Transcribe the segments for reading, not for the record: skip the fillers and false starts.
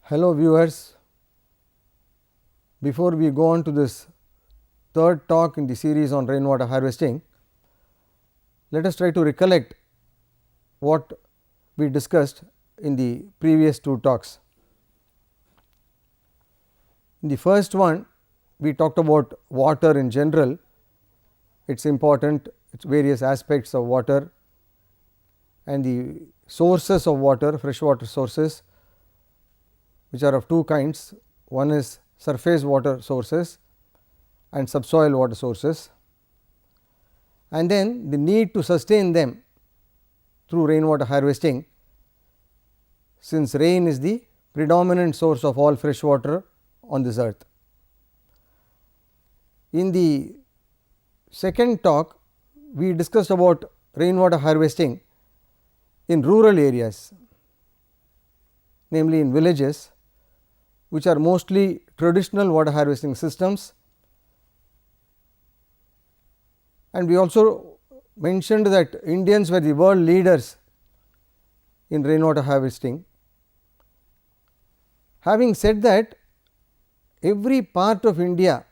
Hello viewers, before we go on to this third talk in the series on rainwater harvesting, let us try to recollect what we discussed in the previous two talks. In the first one, we talked about water in general, its various aspects of water and the sources of water, freshwater sources, which are of two kinds. One is surface water sources and subsoil water sources, and then the need to sustain them through rainwater harvesting, since rain is the predominant source of all fresh water on this earth. In the second talk, we discussed about rainwater harvesting in rural areas, namely in villages, which are mostly traditional water harvesting systems, and we also mentioned that Indians were the world leaders in rainwater harvesting. Having said that, every part of India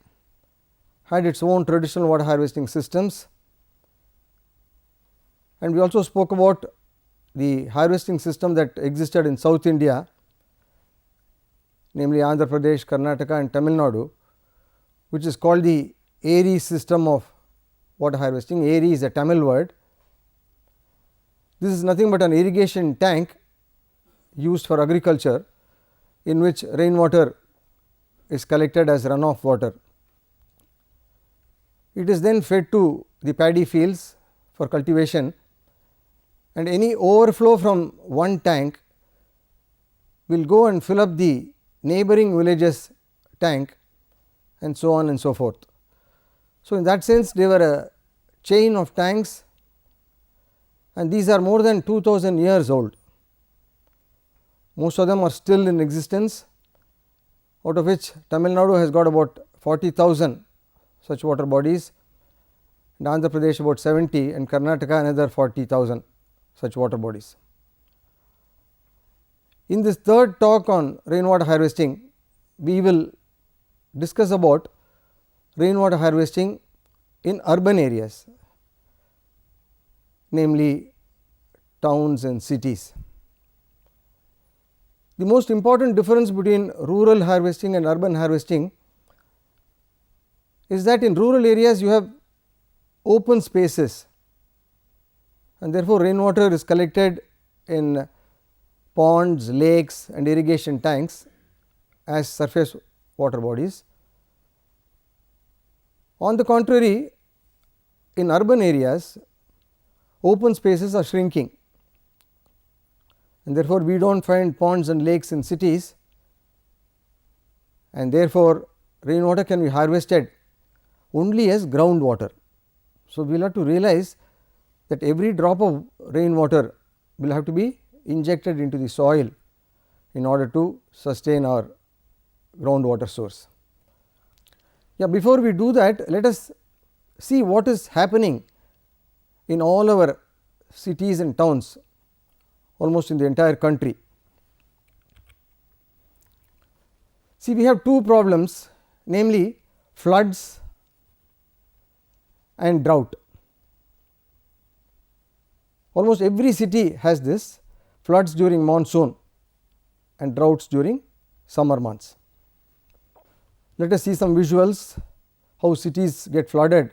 had its own traditional water harvesting systems, and we also spoke about the harvesting system that existed in South India, namely Andhra Pradesh, Karnataka and Tamil Nadu, which is called the ARI system of water harvesting. ARI is a Tamil word. This is nothing but an irrigation tank used for agriculture, in which rainwater is collected as runoff water. It is then fed to the paddy fields for cultivation, and any overflow from one tank will go and fill up the neighboring villages tank, and so on and so forth. So, in that sense they were a chain of tanks, and these are more than 2000 years old. Most of them are still in existence, out of which Tamil Nadu has got about 40,000 such water bodies, and Andhra Pradesh about 70, and Karnataka another 40,000 such water bodies. In this third talk on rainwater harvesting, we will discuss about rainwater harvesting in urban areas, namely towns and cities. The most important difference between rural harvesting and urban harvesting is that in rural areas you have open spaces, and therefore rainwater is collected in ponds, lakes and irrigation tanks as surface water bodies. On the contrary, in urban areas open spaces are shrinking, and therefore we do not find ponds and lakes in cities, and therefore rainwater can be harvested only as groundwater. So, we will have to realize that every drop of rainwater will have to be injected into the soil in order to sustain our groundwater source. Before we do that, let us see what is happening in all our cities and towns, almost in the entire country. See, we have two problems, namely floods and drought. Almost every city has this: floods during monsoon and droughts during summer months. Let us see some visuals how cities get flooded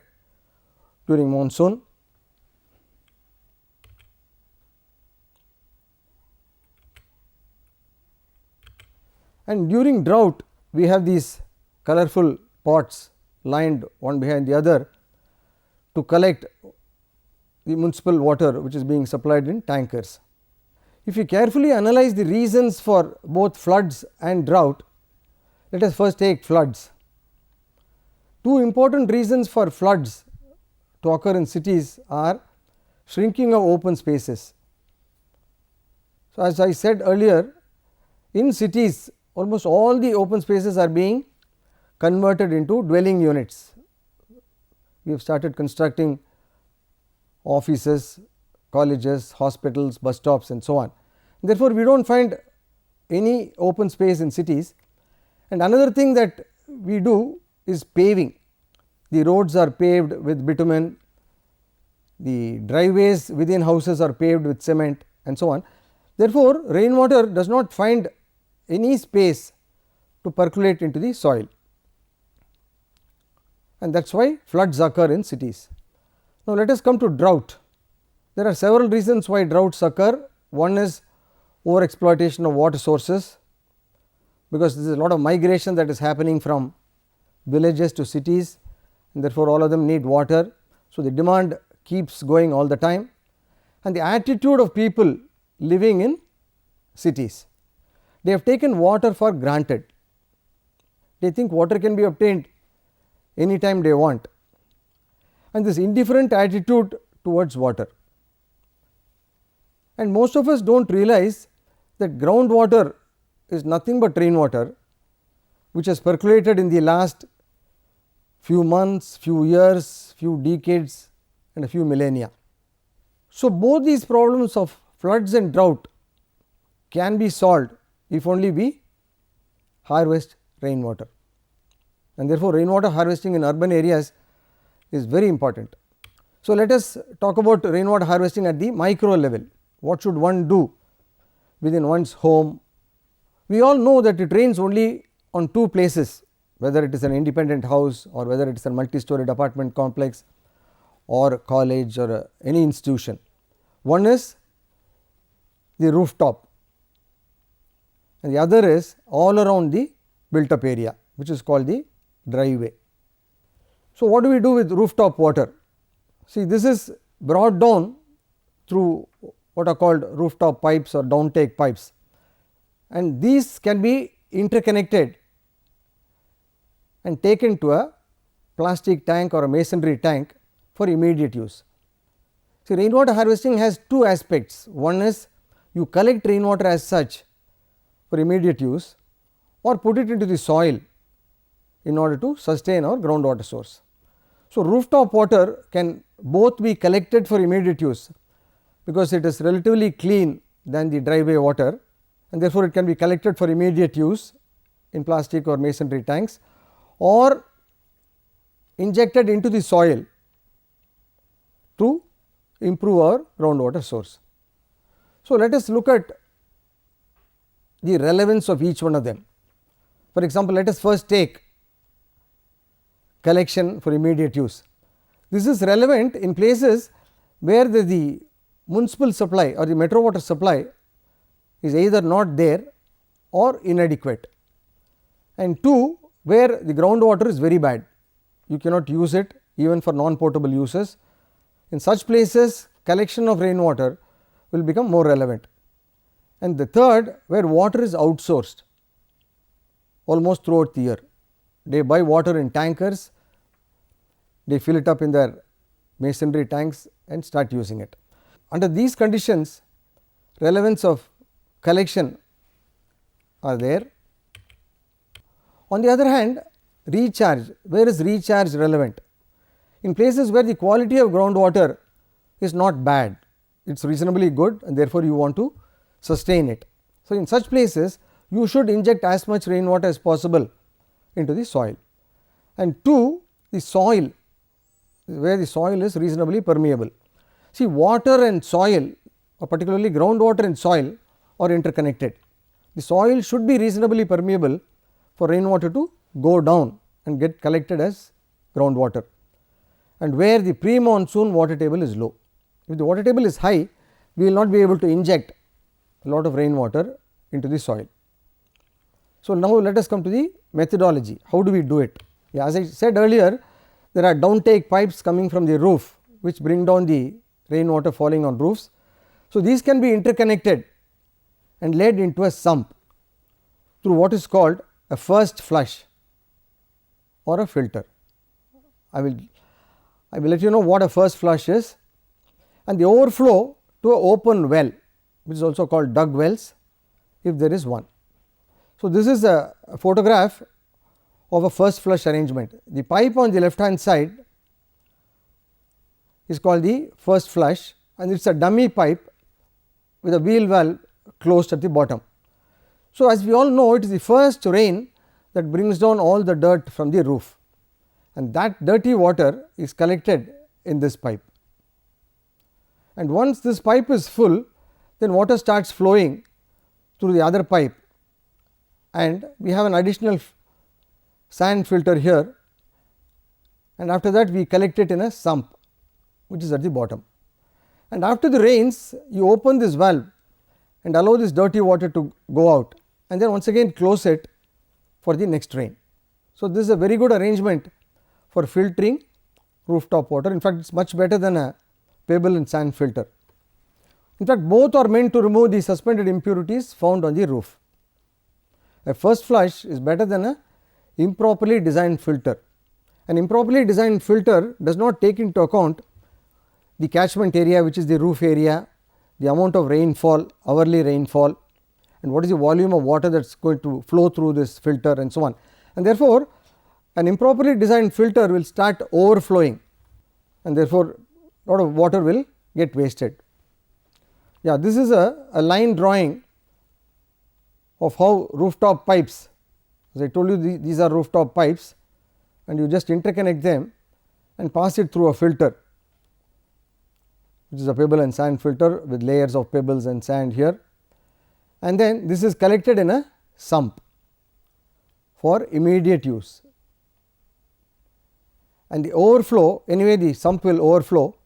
during monsoon. And during drought, we have these colorful pots lined one behind the other to collect the municipal water which is being supplied in tankers. If you carefully analyze the reasons for both floods and drought, let us first take floods. Two important reasons for floods to occur in cities are shrinking of open spaces. So, as I said earlier, in cities almost all the open spaces are being converted into dwelling units. We have started constructing offices, colleges, hospitals, bus stops and so on. Therefore, we do not find any open space in cities. And another thing that we do is paving. The roads are paved with bitumen, the driveways within houses are paved with cement and so on. Therefore, rainwater does not find any space to percolate into the soil, and that is why floods occur in cities. Now, let us come to drought. There are several reasons why droughts occur. One is over exploitation of water sources, because there is a lot of migration that is happening from villages to cities, and therefore, all of them need water. So, the demand keeps going all the time, and the attitude of people living in cities. They have taken water for granted. They think water can be obtained anytime they want, and this indifferent attitude towards water. And most of us do not realize that groundwater is nothing but rainwater, which has percolated in the last few months, few years, few decades and a few millennia. So, both these problems of floods and drought can be solved if only we harvest rainwater, and therefore, rainwater harvesting in urban areas is very important. So, let us talk about rainwater harvesting at the micro level. What should one do within one's home? We all know that it rains only on two places, whether it is an independent house or whether it is a multi-storied apartment complex or college or any institution. One is the rooftop and the other is all around the built up area, which is called the driveway. So, what do we do with rooftop water? See, this is brought down through what are called rooftop pipes or downtake pipes, and these can be interconnected and taken to a plastic tank or a masonry tank for immediate use. See, rainwater harvesting has two aspects. One is you collect rainwater as such for immediate use or put it into the soil in order to sustain our groundwater source. So, rooftop water can both be collected for immediate use, because it is relatively clean than the driveway water, and therefore, it can be collected for immediate use in plastic or masonry tanks or injected into the soil to improve our groundwater source. So, let us look at the relevance of each one of them. For example, let us first take collection for immediate use. This is relevant in places where the municipal supply or the metro water supply is either not there or inadequate, and two, where the groundwater is very bad, you cannot use it even for non potable uses. In such places, collection of rainwater will become more relevant. And the third, where water is outsourced almost throughout the year. They buy water in tankers, they fill it up in their masonry tanks and start using it. Under these conditions, relevance of collection are there. On the other hand, recharge, where is recharge relevant? In places where the quality of groundwater is not bad, it is reasonably good, and therefore, you want to sustain it. So, in such places you should inject as much rainwater as possible into the soil. And two, the soil, where the soil is reasonably permeable. See, water and soil, or particularly groundwater and soil, are interconnected. The soil should be reasonably permeable for rainwater to go down and get collected as groundwater, and where the pre-monsoon water table is low. If the water table is high, we will not be able to inject a lot of rainwater into the soil. So, now let us come to the methodology. How do we do it? Yeah, as I said earlier, there are downtake pipes coming from the roof, which bring down the rainwater falling on roofs. So, these can be interconnected and led into a sump through what is called a first flush or a filter. I will let you know what a first flush is, and the overflow to an open well, which is also called dug wells, if there is one. So, this is a photograph of a first flush arrangement. The pipe on the left hand side is called the first flush, and it is a dummy pipe with a wheel valve closed at the bottom. So, as we all know, it is the first rain that brings down all the dirt from the roof, and that dirty water is collected in this pipe. And once this pipe is full, then water starts flowing through the other pipe, and we have an additional sand filter here, and after that we collect it in a sump which is at the bottom. And after the rains, you open this valve and allow this dirty water to go out, and then once again close it for the next rain. So, this is a very good arrangement for filtering rooftop water. In fact, it is much better than a pebble and sand filter. In fact, both are meant to remove the suspended impurities found on the roof. A first flush is better than a improperly designed filter. An improperly designed filter does not take into account the catchment area, which is the roof area, the amount of rainfall, hourly rainfall, and what is the volume of water that is going to flow through this filter, and so on. And therefore, an improperly designed filter will start overflowing, and therefore, a lot of water will get wasted. Yeah, this is a line drawing of how rooftop pipes, as I told you, these are rooftop pipes, and you just interconnect them and pass it through a filter, which is a pebble and sand filter with layers of pebbles and sand here, and then this is collected in a sump for immediate use. And the overflow, anyway the sump will overflow,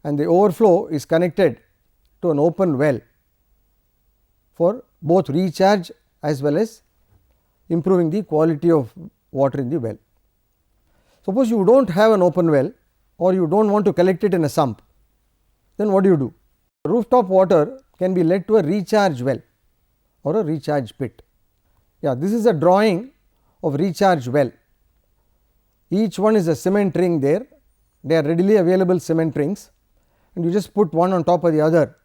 and the overflow is connected to an open well for both recharge as well as improving the quality of water in the well. Suppose you do not have an open well, or you do not want to collect it in a sump, then what do you do? Rooftop water can be led to a recharge well or a recharge pit. Yeah, this is a drawing of recharge well. Each one is a cement ring there, they are readily available cement rings, and you just put one on top of the other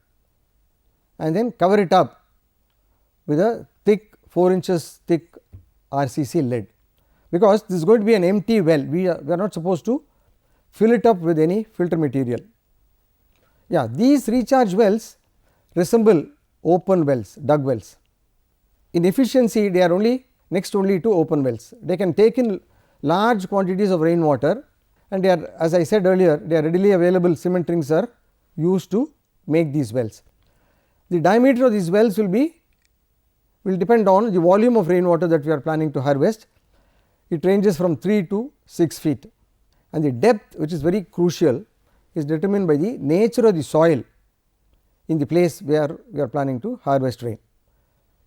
and then cover it up with a thick 4 inches thick RCC lid, because this is going to be an empty well. We are not supposed to fill it up with any filter material. Yeah, these recharge wells resemble open wells, dug wells. In efficiency, they are next only to open wells. They can take in large quantities of rainwater, and they are, as I said earlier, they are readily available cement rings are used to make these wells. The diameter of these wells will depend on the volume of rainwater that we are planning to harvest. It ranges from 3 to 6 feet, and the depth, which is very crucial, is determined by the nature of the soil in the place where we are planning to harvest rain,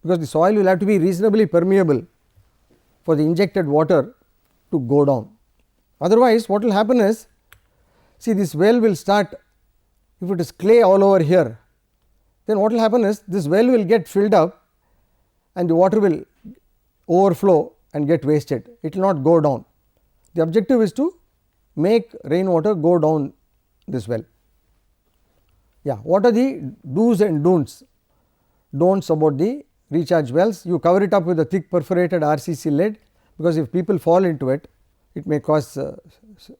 because the soil will have to be reasonably permeable for the injected water to go down. Otherwise, what will happen is, see, this well will start, if it is clay all over here, then what will happen is this well will get filled up and the water will overflow and get wasted, it will not go down. The objective is to make rainwater go down this well. Yeah, what are the do's and don'ts about the recharge wells? You cover it up with a thick perforated RCC lid, because if people fall into it, it may cause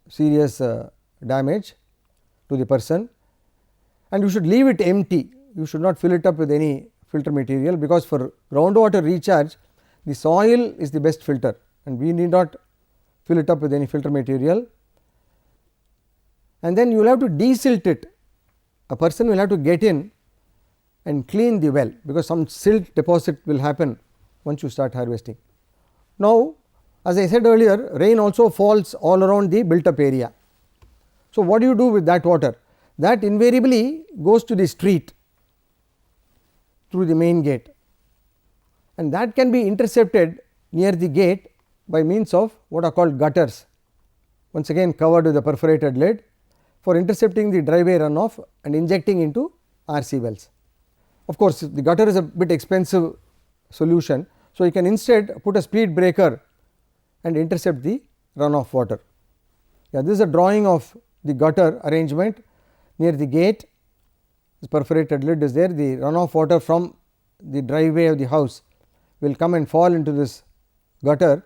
serious damage to the person, and you should leave it empty. You should not fill it up with any filter material, because for groundwater recharge the soil is the best filter, and we need not fill it up with any filter material. And then you will have to desilt it. A person will have to get in and clean the well, because some silt deposit will happen once you start harvesting. Now, as I said earlier, rain also falls all around the built up area. So, what do you do with that water? That invariably goes to the street through the main gate, and that can be intercepted near the gate by means of what are called gutters, once again covered with a perforated lid, for intercepting the driveway runoff and injecting into RC wells. Of course, the gutter is a bit expensive solution, so you can instead put a speed breaker and intercept the runoff water. Yeah, this is a drawing of the gutter arrangement near the gate. This perforated lid is there. The runoff water from the driveway of the house will come and fall into this gutter,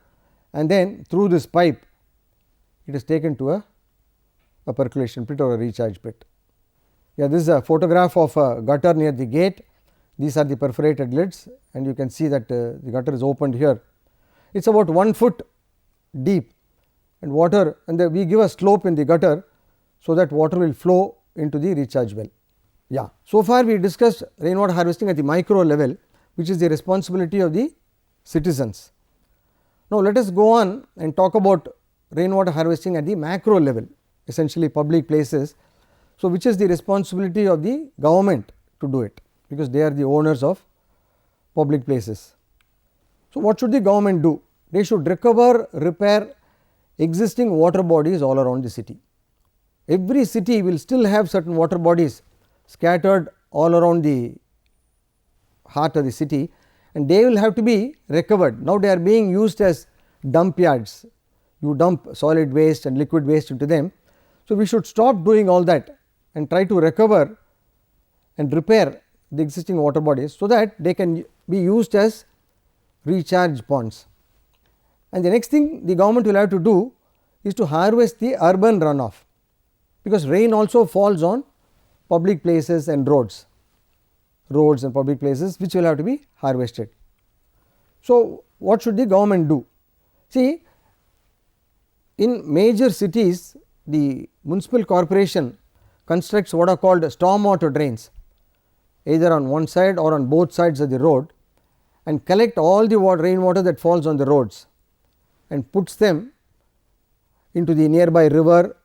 and then through this pipe it is taken to a percolation pit or a recharge pit. Yeah, this is a photograph of a gutter near the gate. These are the perforated lids, and you can see that the gutter is opened here. It is about 1 foot deep, and water, and we give a slope in the gutter, so that water will flow into the recharge well. Yeah. So far we discussed rainwater harvesting at the micro level, which is the responsibility of the citizens. Now, let us go on and talk about rainwater harvesting at the macro level, essentially public places. So, which is the responsibility of the government to do it, because they are the owners of public places. So, what should the government do? They should recover, repair existing water bodies all around the city. Every city will still have certain water bodies scattered all around the heart of the city, and they will have to be recovered. Now, they are being used as dump yards. You dump solid waste and liquid waste into them. So, we should stop doing all that and try to recover and repair the existing water bodies, so that they can be used as recharge ponds. And the next thing the government will have to do is to harvest the urban runoff, because rain also falls on public places and roads and public places, which will have to be harvested. So, what should the government do? See, in major cities, the municipal corporation constructs what are called stormwater drains, either on one side or on both sides of the road, and collect all the rainwater that falls on the roads and puts them into the nearby river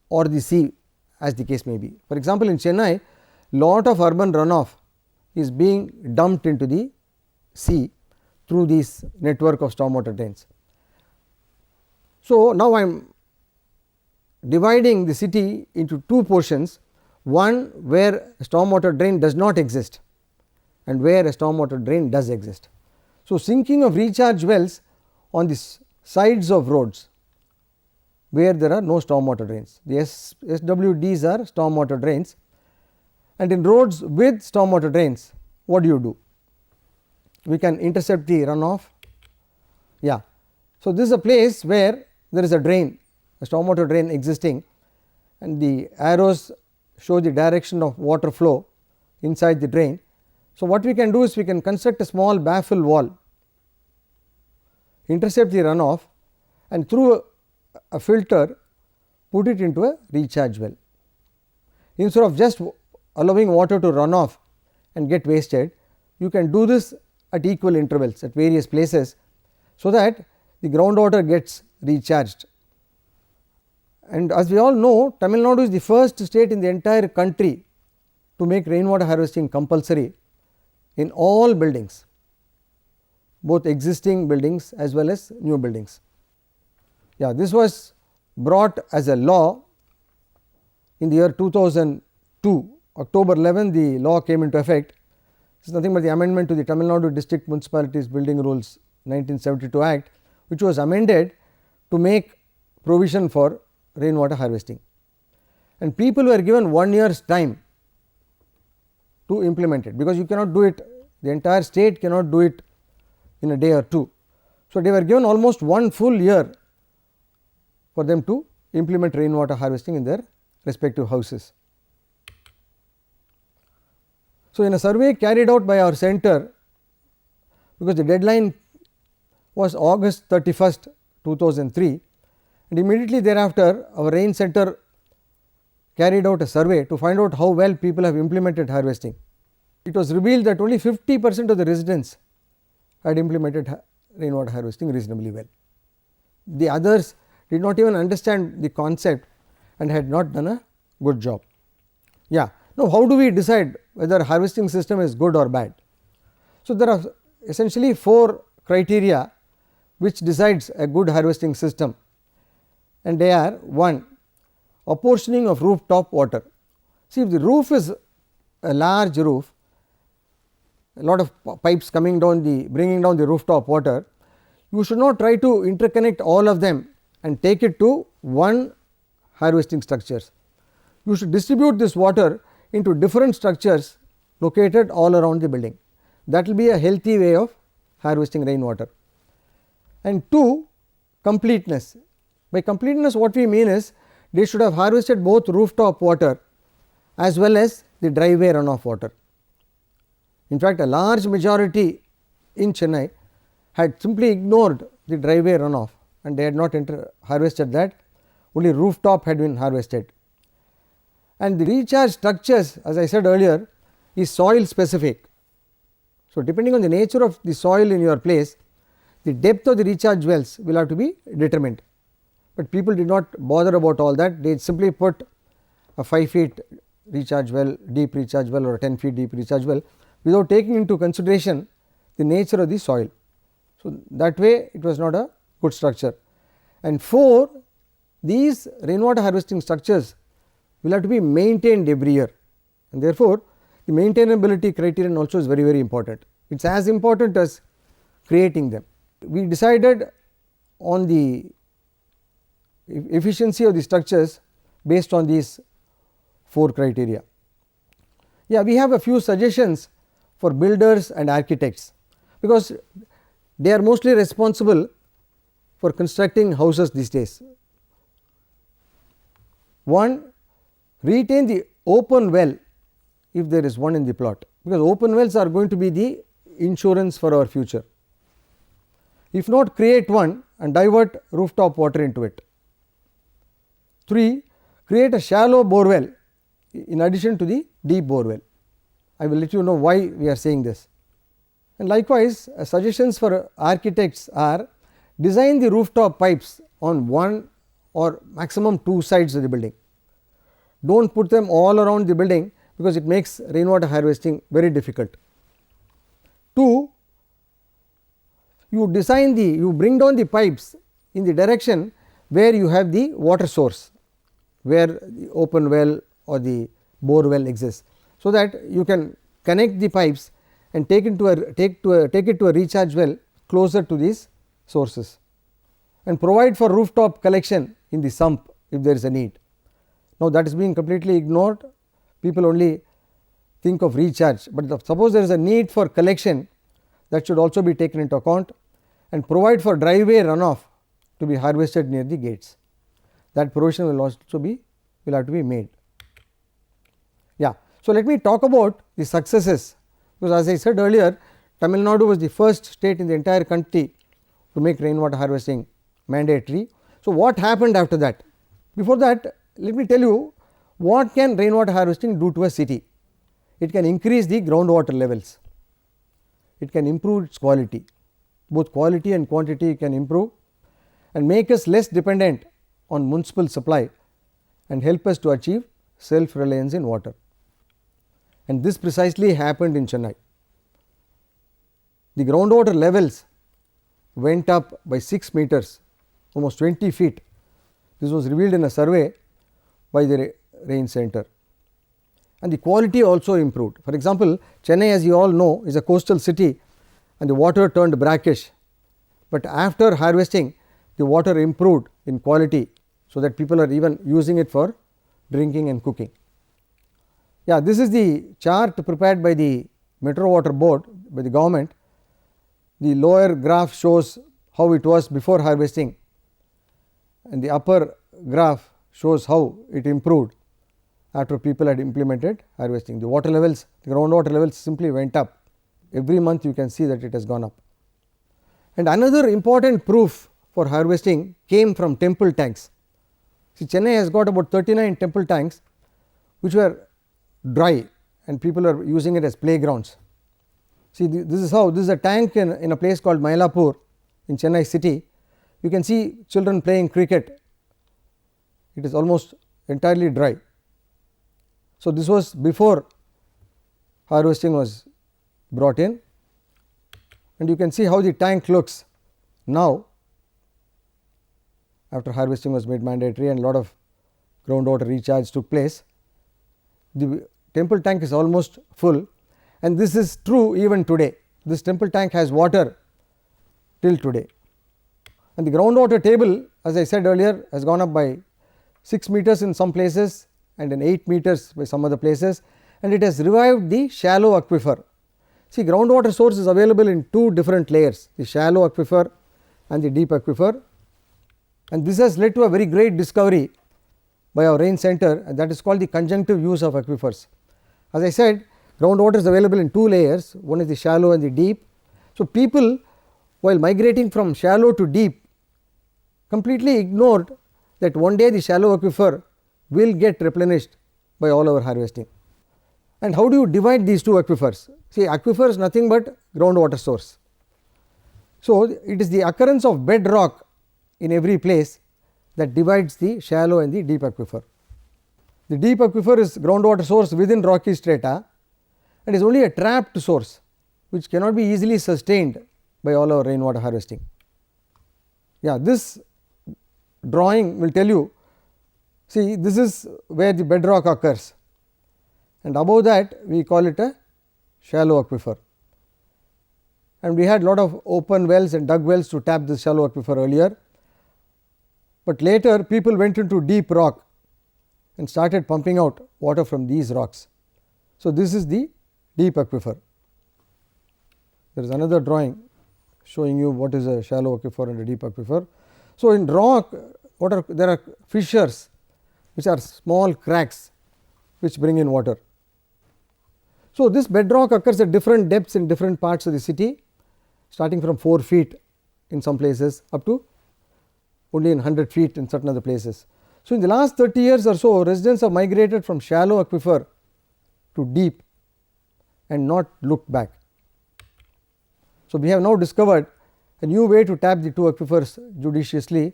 or the sea, as the case may be. For example, in Chennai, lot of urban runoff is being dumped into the sea through this network of stormwater drains. So, now I am dividing the city into two portions, one where a stormwater drain does not exist and where a stormwater drain does exist. So, sinking of recharge wells on the sides of roads where there are no stormwater drains. The SWDs are stormwater drains, and in roads with stormwater drains, what do you do? We can intercept the runoff. Yeah. So, this is a place where there is a drain, a stormwater drain existing, and the arrows show the direction of water flow inside the drain. So, what we can do is we can construct a small baffle wall, intercept the runoff, and through a filter put it into a recharge well. Instead of just allowing water to run off and get wasted, you can do this at equal intervals at various places, so that the groundwater gets recharged. And as we all know, Tamil Nadu is the first state in the entire country to make rainwater harvesting compulsory in all buildings, both existing buildings as well as new buildings. Yeah, this was brought as a law in the year 2002. October 11, the law came into effect. This is nothing but the amendment to the Tamil Nadu District Municipalities Building Rules 1972 Act, which was amended to make provision for rainwater harvesting, and people were given 1 year's time to implement it, because you cannot do it, the entire state cannot do it in a day or two. So, they were given almost 1 full year for them to implement rainwater harvesting in their respective houses. So, in a survey carried out by our center, because the deadline was August 31st, 2003, and immediately thereafter our rain center carried out a survey to find out how well people have implemented harvesting. It was revealed that only 50% of the residents had implemented rainwater harvesting reasonably well. The others did not even understand the concept and had not done a good job. Yeah. Now, how do we decide whether harvesting system is good or bad? So, there are essentially 4 criteria which decides a good harvesting system, and they are: 1, apportioning of rooftop water. See, if the roof is a large roof, a lot of pipes coming down bringing down the rooftop water, you should not try to interconnect all of them and take it to one harvesting structures. You should distribute this water into different structures located all around the building. That will be a healthy way of harvesting rainwater. And 2, completeness. By completeness, what we mean is they should have harvested both rooftop water as well as the driveway runoff water. In fact, a large majority in Chennai had simply ignored the driveway runoff and they had not harvested that, only rooftop had been harvested. And the recharge structures, as I said earlier, is soil specific. So, depending on the nature of the soil in your place, the depth of the recharge wells will have to be determined, but people did not bother about all that. They simply put a 5 feet recharge well, deep recharge well, or a 10 feet deep recharge well, without taking into consideration the nature of the soil. So, that way it was not a good structure. And 4, these rainwater harvesting structures will have to be maintained every year, and therefore, the maintainability criterion also is very, very important. It is as important as creating them. We decided on the efficiency of the structures based on these 4 criteria. Yeah, we have a few suggestions for builders and architects, because they are mostly responsible for constructing houses these days. 1, retain the open well if there is one in the plot, because open wells are going to be the insurance for our future. If not, create one and divert rooftop water into it. 3, create a shallow bore well in addition to the deep bore well. I will let you know why we are saying this. And likewise, suggestions for architects are: design the rooftop pipes on 1 or maximum 2 sides of the building. Do not put them all around the building, because it makes rainwater harvesting very difficult. 2, you bring down the pipes in the direction where you have the water source, where the open well or the bore well exists, so that you can connect the pipes and take it to a recharge well closer to these sources, and provide for rooftop collection in the sump if there is a need. Now, that is being completely ignored. People only think of recharge, but suppose there is a need for collection, that should also be taken into account, and provide for driveway runoff to be harvested near the gates. That provision will also have to be made. Yeah. So, let me talk about the successes, because as I said earlier, Tamil Nadu was the first state in the entire country to make rainwater harvesting mandatory. So, what happened after that? Before that, let me tell you what can rainwater harvesting do to a city. It can increase the groundwater levels, it can improve its quality, both quality and quantity can improve, and make us less dependent on municipal supply and help us to achieve self reliance in water. And this precisely happened in Chennai. The groundwater levels went up by 6 meters, almost 20 feet. This was revealed in a survey by the rain center, and the quality also improved. For example, Chennai, as you all know, is a coastal city and the water turned brackish, but after harvesting the water improved in quality, so that people are even using it for drinking and cooking. Yeah, this is the chart prepared by the Metro Water Board, by the government. The lower graph shows how it was before harvesting, and the upper graph shows how it improved after people had implemented harvesting. The water levels, the groundwater levels simply went up. Every month you can see that it has gone up. And another important proof for harvesting came from temple tanks. See, Chennai has got about 39 temple tanks which were dry, and people are using it as playgrounds. See, this is a tank in a place called Mylapore in Chennai city. You can see children playing cricket. It is almost entirely dry. So, this was before harvesting was brought in, and you can see how the tank looks now after harvesting was made mandatory and a lot of groundwater recharge took place. The temple tank is almost full, and this is true even today. This temple tank has water till today, and the groundwater table, as I said earlier, has gone up by 6 meters in some places and then 8 meters by some other places, and it has revived the shallow aquifer. See, groundwater source is available in 2 different layers, the shallow aquifer and the deep aquifer, and this has led to a very great discovery by our rain center, and that is called the conjunctive use of aquifers. As I said, Groundwater is available in two layers, one is the shallow and the deep. So, people while migrating from shallow to deep completely ignored that one day the shallow aquifer will get replenished by all our harvesting. And how do you divide these two aquifers? See, aquifer is nothing but groundwater source. So, it is the occurrence of bedrock in every place that divides the shallow and the deep aquifer. The deep aquifer is groundwater source within rocky strata and is only a trapped source which cannot be easily sustained by all our rainwater harvesting. Yeah, this drawing will tell you, see, this is where the bedrock occurs, and above that we call it a shallow aquifer. And we had lot of open wells and dug wells to tap this shallow aquifer earlier, but later people went into deep rock and started pumping out water from these rocks. So, this is the deep aquifer. There is another drawing showing you what is a shallow aquifer and a deep aquifer. So, in rock there are fissures which are small cracks which bring in water. So, this bedrock occurs at different depths in different parts of the city, starting from 4 feet in some places up to only in 100 feet in certain other places. So, in the last 30 years or so, residents have migrated from shallow aquifer to deep and not looked back. So, we have now discovered a new way to tap the two aquifers judiciously.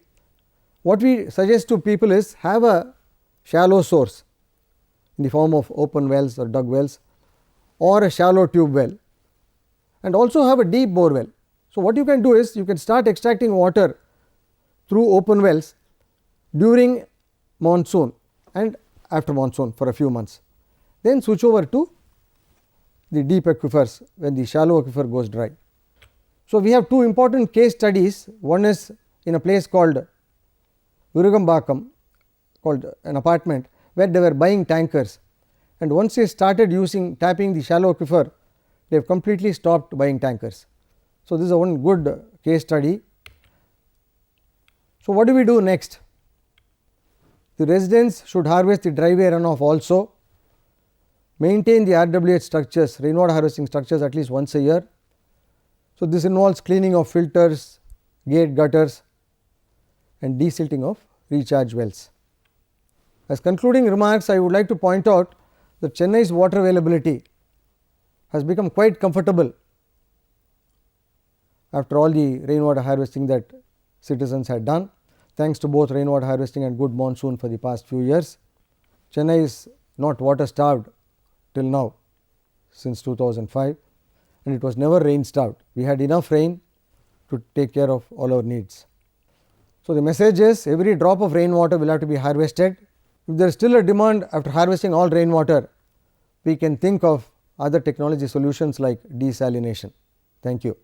What we suggest to people is have a shallow source in the form of open wells or dug wells or a shallow tube well, and also have a deep bore well. So, what you can do is you can start extracting water through open wells during monsoon and after monsoon for a few months, then switch over to the deep aquifers when the shallow aquifer goes dry. So, we have two important case studies. One is in a place called Virugambakam, called an apartment where they were buying tankers, and once they started tapping the shallow aquifer, they have completely stopped buying tankers. So, this is one good case study. So, what do we do next? The residents should harvest the driveway runoff also, maintain the RWH structures, rainwater harvesting structures at least once a year. So, this involves cleaning of filters, gate gutters and desilting of recharge wells. As concluding remarks, I would like to point out that Chennai's water availability has become quite comfortable after all the rainwater harvesting that citizens had done, thanks to both rainwater harvesting and good monsoon for the past few years. Chennai is not water starved till now since 2005, and it was never rain starved. We had enough rain to take care of all our needs. So, the message is every drop of rainwater will have to be harvested. If there is still a demand after harvesting all rainwater, we can think of other technology solutions like desalination. Thank you.